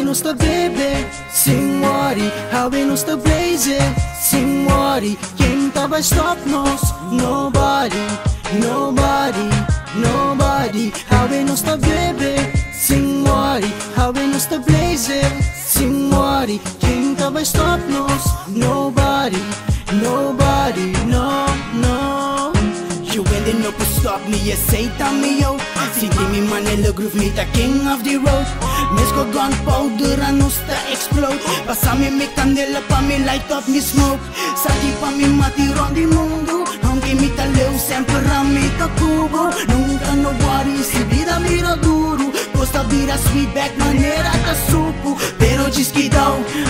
nos the baby, Senhori, Hawe nos the blaze, Senhori, quem tá vai stop nos? Nobody, nobody, nobody. Hawe nos the baby, Senhori, Hawe nos the blaze, Senhori, quem tá vai stop nos? Nobody, nobody, no, no. You ain't no could stop me, you say me yo. See me man in the groove, me the king of the road. Miss go gunpowder and no sta explode. Passa me candela pa me light up me smoke. Sati pa me mati rondi mundo. Aunque mi taleu sempre rami ka cubo. Nunca no worry, si vida vira duro. Costa vira sweet back maneira ka suco. Pero diz que dá,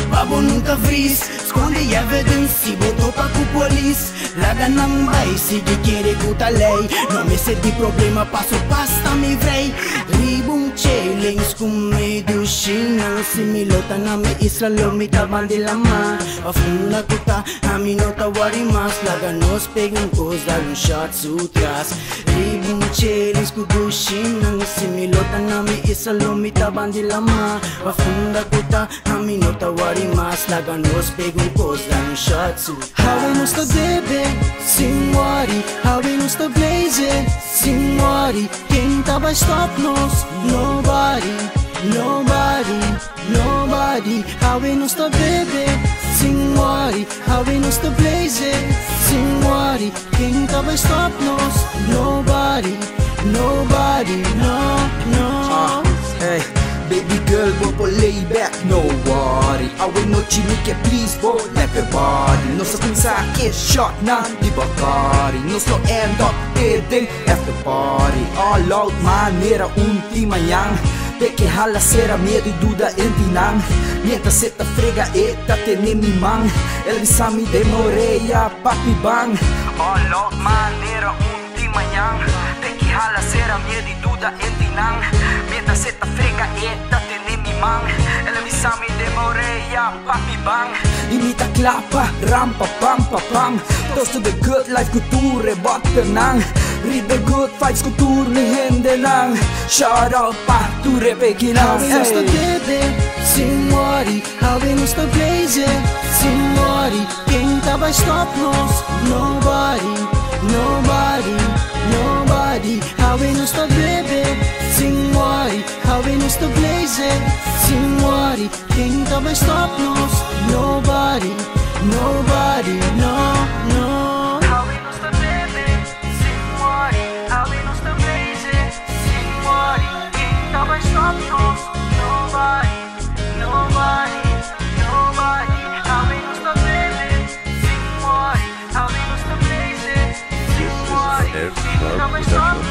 babo nunca vris. Esconde evidence, si botou pa com police. Laga nang bay, sige kere kuta lei. Não me senti problema, passo pasta me vrei. Ribong challenge kung may dushinang similota na may Israel may tabang di laman. Afuna kuta, amin no tawari mas. Laga nos pegang kos, lalong shot sutras. Ribong challenge kung dushinang similota na may Israel may tabang di laman. Afuna kuta, amin no tawari mas. Laga nos pegang kos, lalong shot sutras. Hawe nos the baby, Senhori, Hawe nos the blaze, Senhori, quem tá vai stop nos? Nobody, nobody, nobody. Hawe nos the baby, Senhori, Hawe nos the blaze, Senhori, quem tá vai stop nos? Nobody, nobody, no, no. Hey, baby girl, go lay back, no worry. Away no chinike, please, bo, let your body. No sa kung sakit, shot na, di ba kari? No slow end up, kidding, after party. All out, manera, unti mayang. De que jala cera, miedo y duda en tinang. Mientras se te frega, esta tiene mi man. El visami de Moreya, papi bang. All out, manera, unti mayang. De que jala cera, miedo y duda en tinang. Mientras se te frega, esta tiene mi man. El visami de Moreya, papi bang. Imita klapa, rampa, pam, pa, pam. Toast to the good life, kulture, bottenang. Read the good fights, kultur ni hände nang. Shout out pa, ture pekinang. Hawe nos the baby, Senhori, Hawe nos the blaze, Senhori, quem tá vai stop nos? Nobody, nobody, nobody. Hawe nos the baby, Senhori, Hawe nos the blaze, Senhori, quem tá vai stop nos? Nobody, nobody, no, no. Hawe nos the baby, Senhori, Hawe nos the blaze, Senhori, quem tá vai stop nos? Nobody, nobody, nobody. Hawe nos the baby, Senhori, Hawe nos the blaze, Senhori, quem tá vai stop nos?